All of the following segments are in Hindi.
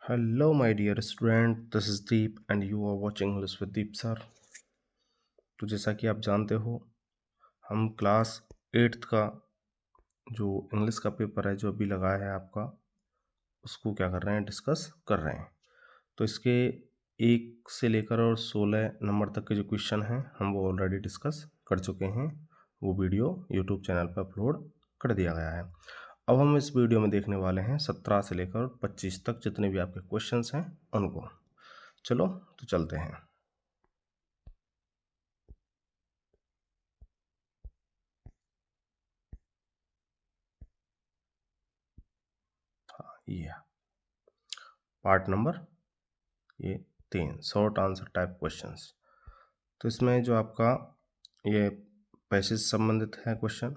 Hello, my dear student. This is Deep, and you are watching English with Deep sir. तो जैसा कि आप जानते हो, हम क्लास 8th का जो इंग्लिश का पेपर है जो अभी लगा है आपका, उसको क्या कर रहे हैं, डिस्कस कर रहे हैं। तो इसके 1 से लेकर और 16 नंबर तक के जो क्वेश्चन हैं हम वो ऑलरेडी डिस्कस कर चुके हैं। वो वीडियो यूट्यूब चैनल पर अपलोड कर दिया गया है। अब हम इस वीडियो में देखने वाले हैं 17 से लेकर 25 तक जितने भी आपके क्वेश्चंस हैं उनको। चलो तो चलते हैं। ये पार्ट नंबर ये 3 शॉर्ट आंसर टाइप क्वेश्चंस। तो इसमें जो आपका ये पैसे से संबंधित है क्वेश्चन,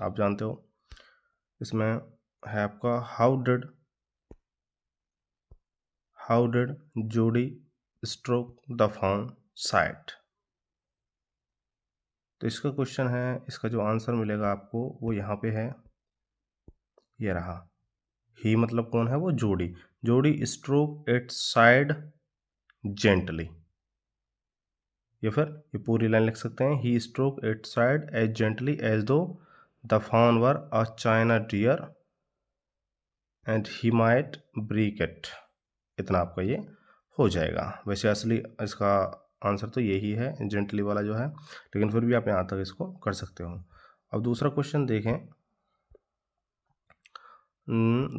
आप जानते हो। इसमें है आपका हाउ डिड जोडी स्ट्रोक द फाउंड साइट। तो इसका क्वेश्चन है, इसका जो आंसर मिलेगा आपको वो यहाँ पे है, ये रहा। ही मतलब कौन है, वो जोडी स्ट्रोक इट्स साइड जेंटली, या फिर ये पूरी लाइन लिख सकते हैं, he stroke it side as gently as though the fawn were a china deer and he might break it. इतना आपका ये हो जाएगा। वैसे असली इसका आंसर तो यही है, जेंटली वाला जो है, लेकिन फिर भी आप यहाँ तक इसको कर सकते हो। अब दूसरा क्वेश्चन देखें।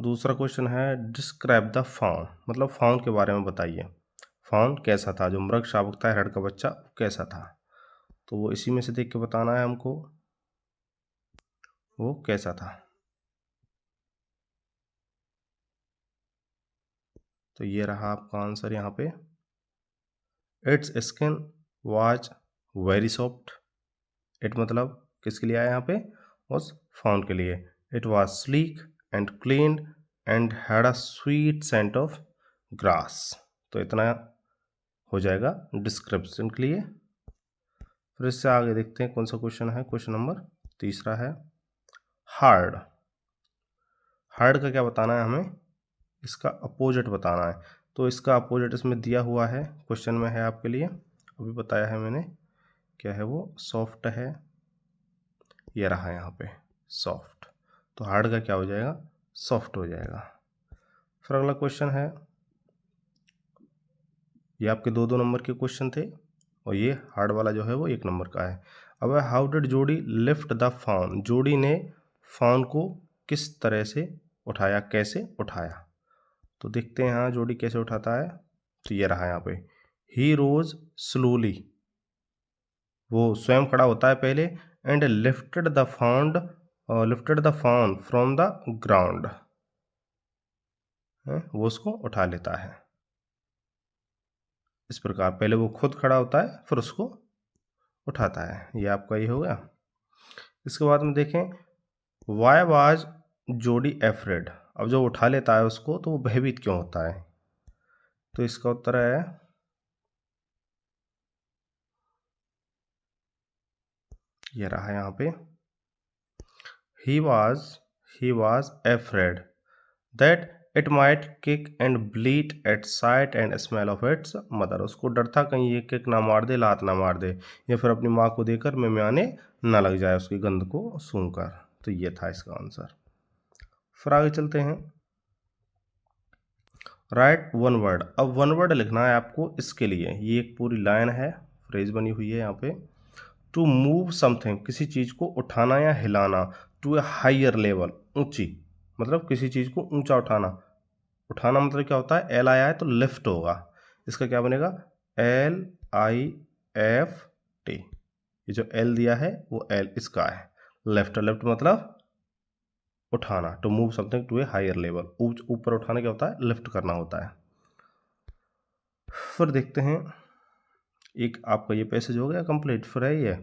दूसरा क्वेश्चन है डिस्क्राइब द फाउन, मतलब फाउन के बारे में बताइए। फाउन कैसा था, जो मृग शावक था, हेरड़ का बच्चा, कैसा था। तो वो इसी में से देख के बताना है हमको वो कैसा था। तो ये रहा आपका आंसर यहाँ पे। It's skin was very soft. It मतलब किसके लिए आया यहाँ पे, उस फाउन के लिए। It was sleek and clean and had a sweet scent of grass. तो इतना हो जाएगा डिस्क्रिप्शन के लिए। फिर इससे आगे देखते हैं कौन सा क्वेश्चन है। क्वेश्चन नंबर तीसरा है हार्ड। हार्ड का क्या बताना है हमें, इसका अपोजिट बताना है। तो इसका अपोजिट इसमें दिया हुआ है, क्वेश्चन में है आपके लिए, अभी बताया है मैंने। क्या है वो, सॉफ्ट है, ये रहा यहाँ पे सॉफ्ट। तो हार्ड का क्या हो जाएगा, सॉफ्ट हो जाएगा। फिर अगला क्वेश्चन है, ये आपके 2-2 नंबर के क्वेश्चन थे और ये हार्ड वाला जो है वो 1 नंबर का है। अब हाउ डिड जोडी लिफ्ट द फाउन, जोडी ने फाउन को किस तरह से उठाया, कैसे उठाया। तो देखते हैं यहाँ जोडी कैसे उठाता है। तो ये रहा यहाँ पे, ही रोज स्लोली, वो स्वयं खड़ा होता है पहले, and lifted the found from the ground, वो उसको उठा लेता है। इस प्रकार पहले वो खुद खड़ा होता है फिर उसको उठाता है। ये आपका ये हो गया। इसके बाद में देखें, वाई वाज जोडी एफ्रेड। अब जो उठा लेता है उसको तो वो भयभीत क्यों होता है। तो इसका उत्तर है, ये रहा यहाँ पे, he was afraid that it might kick and bleat at sight and smell of its mother। उसको डर था कहीं ये किक ना मार दे, लात ना मार दे, या फिर अपनी माँ को देकर मिमियाने ना लग जाए उसकी गंध को सूंघकर। तो ये था इसका आंसर। फिर आगे चलते हैं। Right one word. अब वन वर्ड लिखना है आपको इसके लिए। ये एक पूरी लाइन है, फ्रेज बनी हुई है यहाँ पे। टू मूव समथिंग, किसी चीज़ को उठाना या हिलाना। टू ए हाइयर लेवल, ऊंची, मतलब किसी चीज़ को ऊंचा उठाना। उठाना मतलब क्या होता है, एल आया है तो लिफ्ट होगा। इसका क्या बनेगा, LIFT। ये जो एल दिया है वो एल इसका है, लेफ्ट। लेफ्ट मतलब उठाना। To move something to a higher level, ऊपर उठाना क्या होता है, लिफ्ट करना होता है। फिर देखते हैं, एक आपका ये पैसेज हो गया कंप्लीट। फिर है ये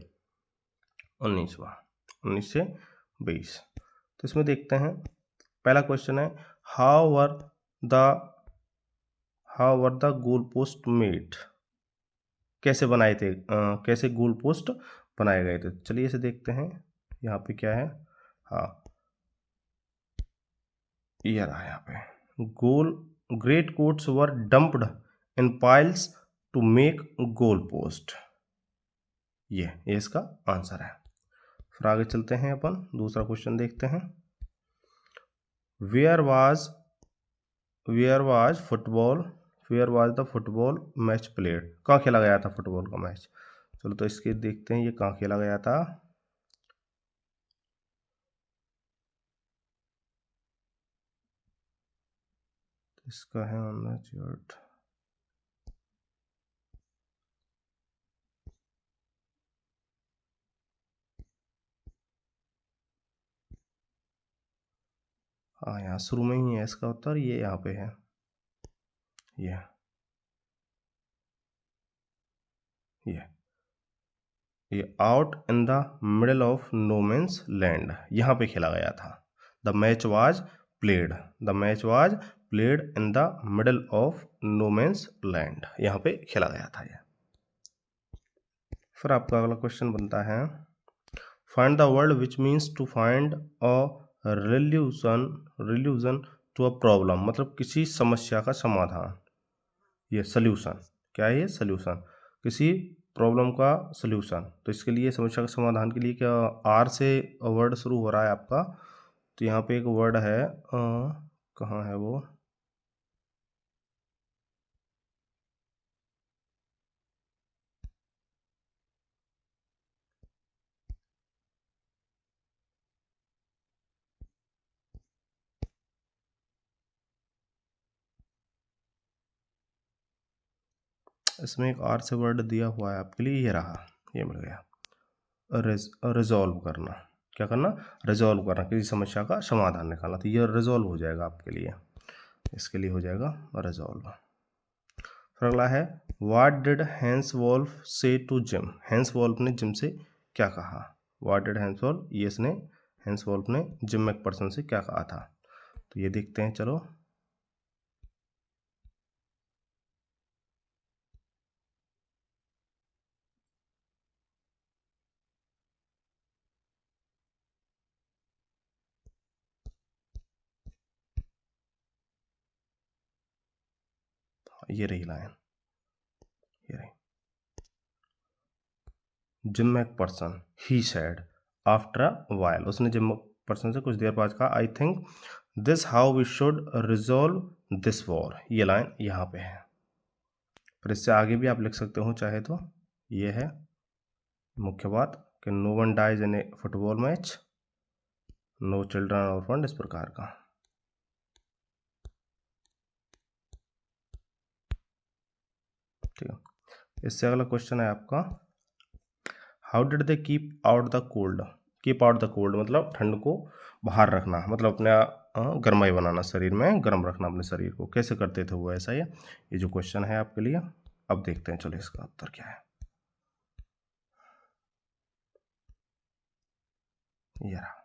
19 से 20। तो इसमें देखते हैं, पहला क्वेश्चन है, how were the goal post made. कैसे बनाए थे, कैसे गोल पोस्ट बनाए गए थे। चलिए इसे देखते हैं। यहाँ पे क्या है, हाँ ये रहा यहाँ पे, गोल great coats were dumped in piles to make goal post। ये इसका आंसर है। फिर आगे चलते हैं, अपन दूसरा क्वेश्चन देखते हैं। Where was the football match played, कहाँ खेला गया था फुटबॉल का मैच। चलो तो इसके देखते हैं ये कहाँ खेला गया था। इसका है ऑन द चार्ट। हाँ यहाँ शुरू में ही है इसका उत्तर, ये यहाँ पे है। ये out in the middle of no means land, यहाँ पे खेला गया था। The match was played in the middle of no means land, यहाँ पे खेला गया था ये। फिर आपका अगला क्वेश्चन बनता है, find the word which means to find a resolution to a problem, मतलब किसी समस्या का समाधान। ये सोल्यूशन, क्या है ये सोल्यूशन, किसी प्रॉब्लम का सोल्यूशन। तो इसके लिए समस्या के समाधान के लिए क्या आर से वर्ड शुरू हो रहा है आपका। तो यहाँ पे एक वर्ड है, कहाँ है वो, इसमें एक आर से वर्ड दिया हुआ है आपके लिए, ये रहा, ये मिल गया। रिजॉल्व करना, क्या करना, रिजॉल्व करना, किसी समस्या का समाधान निकालना। तो ये रिजॉल्व हो जाएगा आपके लिए, इसके लिए हो जाएगा रिजॉल्व। फिर अगला है, व्हाट डिड हैंस वॉल्फ से टू जिम, हैंस वॉल्फ ने जिम से क्या कहा। व्हाट डिड हैंस वॉल्फ, ये इसने हैंस वॉल्फ ने जिम मैकपर्सन से क्या कहा था। तो ये देखते हैं, चलो ये रही लाइन, ये रही। Jim Macpherson he said after a while, उसने जिम मैकपर्सन से कुछ देर बाद कहा, I think this how we should resolve this war, ये लाइन यहाँ पे है। फिर इससे आगे भी आप लिख सकते हो चाहे तो। ये है मुख्य बात कि no one dies in a football match, no children orphaned, इस प्रकार का। ठीक है, इससे अगला क्वेश्चन है आपका, how did they keep out the cold. Keep out the cold मतलब ठंड को बाहर रखना, मतलब अपने गर्माई बनाना, शरीर में गर्म रखना अपने शरीर को, कैसे करते थे वो, ऐसा ये जो क्वेश्चन है आपके लिए। अब देखते हैं चलो इसका उत्तर क्या है। ये रहा,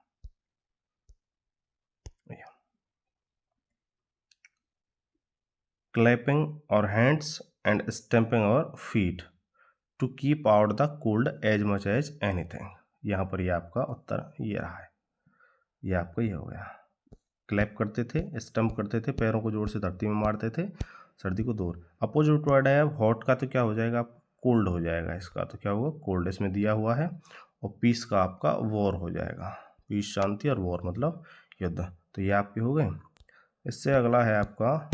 क्लैपिंग और हैंड्स एंड स्टैम्पिंग और feet to keep out the cold as much as anything. यहाँ पर ये आपका उत्तर ये रहा है, ये आपका ये हो गया। क्लैप करते थे, स्टम्प करते थे, पैरों को जोर से धरती में मारते थे, सर्दी को दूर। अपोजिट वर्ड है हॉट का, तो क्या हो जाएगा, कोल्ड हो जाएगा इसका, तो क्या होगा, कोल्ड इसमें दिया हुआ है। और पीस का आपका वॉर हो जाएगा, पीस शांति, और वॉर मतलब युद्ध। तो ये आपके हो गए। इससे अगला है आपका,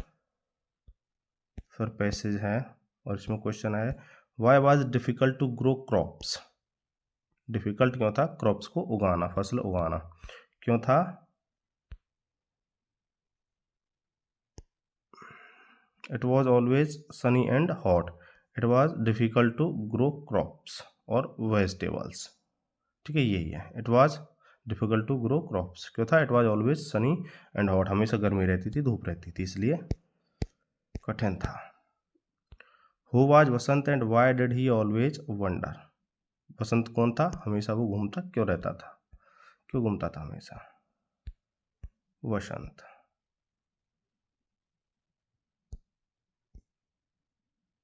फिर पैसेज है और इसमें क्वेश्चन है, why was difficult to grow crops. Difficult क्यों था क्रॉप्स को उगाना, फसल उगाना क्यों था। It was always sunny and hot, it was difficult to grow crops और वेजिटेबल्स। ठीक है, यही है, it was difficult to grow crops क्यों था, it was always sunny and hot, हमेशा गर्मी रहती थी, धूप रहती थी, इसलिए कठिन था। Who was Vasant and why did he always wonder. Vasant कौन था, हमेशा वो घूमता क्यों रहता था, क्यों घूमता था हमेशा, वसंत।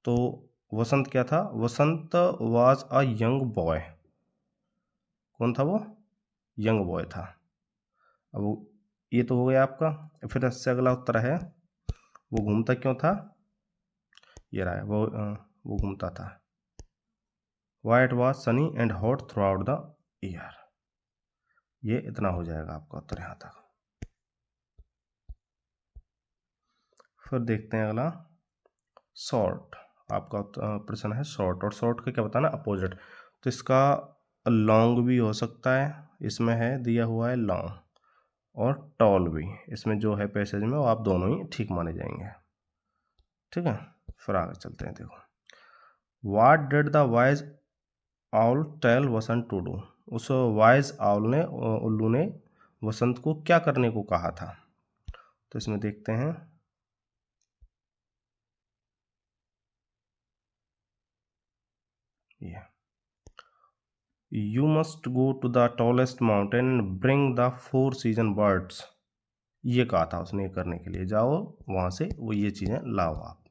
तो वसंत क्या था, वसंत वाज अ यंग बॉय, कौन था वो, यंग बॉय था। अब ये तो हो गया आपका। फिर इससे अगला उत्तर है, वो घूमता क्यों था, ये रहा है वो घूमता था। Why it was Sunny and hot through out the year. ये इतना हो जाएगा आपका उत्तर यहाँ तक। फिर देखते हैं अगला शॉर्ट। आपका प्रश्न है शॉर्ट, और शॉर्ट का क्या बताना, अपोजिट। तो इसका लॉन्ग भी हो सकता है, इसमें है दिया हुआ है लॉन्ग, और टॉल भी, इसमें जो है पैसेज में वो आप दोनों ही ठीक माने जाएंगे। ठीक है, फिर आगे चलते हैं। देखो, what did the wise owl tell Vasant to do. उस वाइज आउल ने, उल्लू ने वसंत को क्या करने को कहा था। तो इसमें देखते हैं, ये you must go to the tallest mountain and bring the 4 season birds. ये कहा था उसने करने के लिए, जाओ वहां से वो ये चीजें लाओ आप।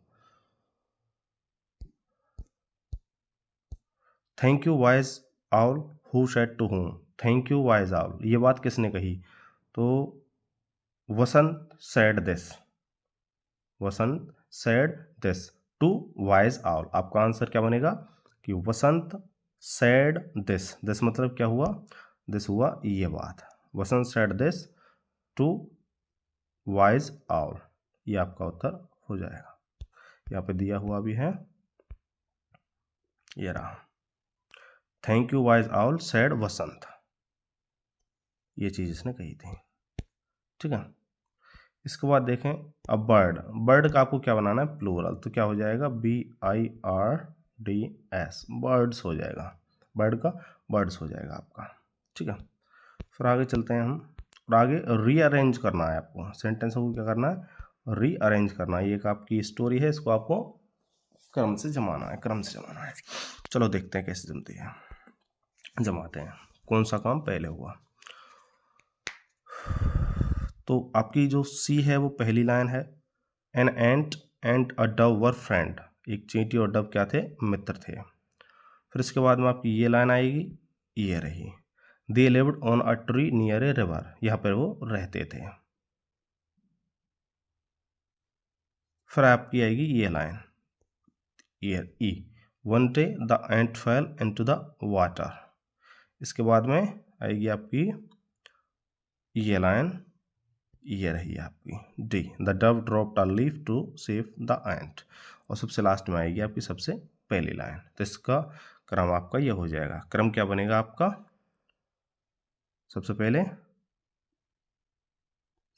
Thank you wise owl who said to whom. Thank you wise owl, ये बात किसने कही, तो Vasant said this, Vasant said this to wise owl. आपका आंसर क्या बनेगा कि वसंत सेड दिस, दिस मतलब क्या हुआ, दिस हुआ ये बात, Vasant said this to wise owl, ये आपका उत्तर हो जाएगा। यहाँ पे दिया हुआ भी है, ये रहा, thank you wise owl said Vasant, ये चीज इसने कही थी। ठीक है, इसके बाद देखें अब बर्ड। बर्ड का आपको क्या बनाना है, प्लूरल, तो क्या हो जाएगा BIRDS, बर्ड्स हो जाएगा, बर्ड का बर्ड्स हो जाएगा आपका। ठीक है, फिर आगे चलते हैं हम, और आगे रीअरेंज करना है आपको, सेंटेंस को क्या करना है, रीअरेंज करना है। ये एक आपकी स्टोरी है, इसको आपको क्रम से जमाना है, क्रम से जमाना है। चलो देखते हैं कैसे जमती है, जमाते हैं, कौन सा काम पहले हुआ। तो आपकी जो सी है वो पहली लाइन है, an ant and a Dove were friend, एक चींटी और डव क्या थे, मित्र थे। फिर इसके बाद में आपकी ये लाइन आएगी, ये रही, they lived on a tree near a river, यहाँ पर वो रहते थे। फिर आपकी आएगी ये लाइन, ये E, one day the ant fell into the water. इसके बाद में आएगी आपकी ये लाइन, ये रही आपकी D, the dove dropped a leaf to save the ant. और सबसे लास्ट में आएगी आपकी सबसे पहली लाइन। तो इसका क्रम आपका ये हो जाएगा, क्रम क्या बनेगा आपका, सबसे पहले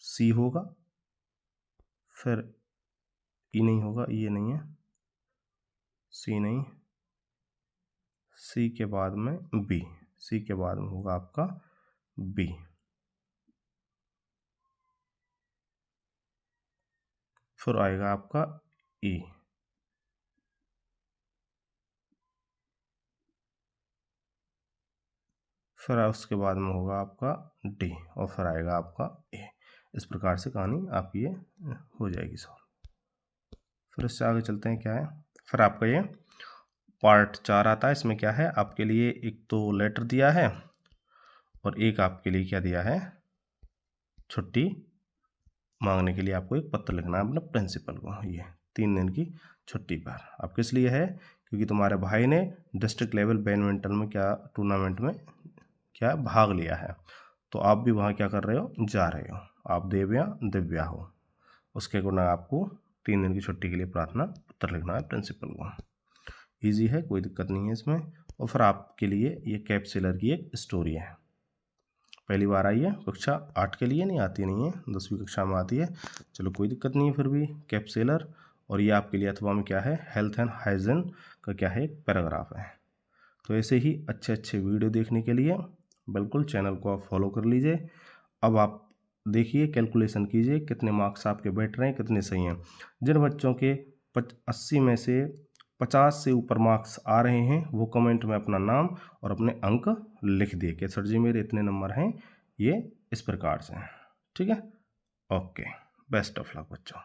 सी होगा, फिर ई नहीं होगा, ये नहीं है, सी नहीं, सी के बाद में बी, सी के बाद में होगा आपका बी, फिर आएगा आपका ई, फिर उसके बाद में होगा आपका डी, और फिर आएगा आपका ए। इस प्रकार से कहानी आपकी ये हो जाएगी सॉल्व। फिर इससे आगे चलते हैं, क्या है, फिर आपका ये पार्ट 4 आता है। इसमें क्या है आपके लिए, एक तो लेटर दिया है, और एक आपके लिए क्या दिया है, छुट्टी मांगने के लिए आपको एक पत्र लिखना है अपने प्रिंसिपल को, ये 3 दिन की छुट्टी पर। अब किस लिए है, क्योंकि तुम्हारे भाई ने डिस्ट्रिक्ट लेवल बैडमिंटन में क्या टूर्नामेंट में क्या भाग लिया है, तो आप भी वहाँ क्या कर रहे हो, जा रहे हो, आप देव या दिव्या हो, उसके गुना आपको 3 दिन की छुट्टी के लिए प्रार्थना पत्र लिखना है प्रिंसिपल को। ईजी है, कोई दिक्कत नहीं है इसमें। और फिर आपके लिए ये कैप सेलर की एक स्टोरी है, पहली बार आई है, कक्षा 8 के लिए नहीं आती, नहीं है 10वीं कक्षा में आती है, चलो कोई दिक्कत नहीं है। फिर भी कैप सेलर, और ये आपके लिए अथवा में क्या है, हेल्थ एंड हाइजीन का क्या है, एक पैराग्राफ है। तो ऐसे ही अच्छे अच्छे वीडियो देखने के लिए बिल्कुल चैनल को आप फॉलो कर लीजिए। अब आप देखिए, कैलकुलेशन कीजिए कितने मार्क्स आपके बैठ रहे हैं, कितने सही हैं। जिन बच्चों के 80 में से 50 से ऊपर मार्क्स आ रहे हैं, वो कमेंट में अपना नाम और अपने अंक लिख दिए कि सर जी मेरे इतने नंबर हैं, ये इस प्रकार से हैं। ठीक है, ओके, बेस्ट ऑफ लक बच्चों।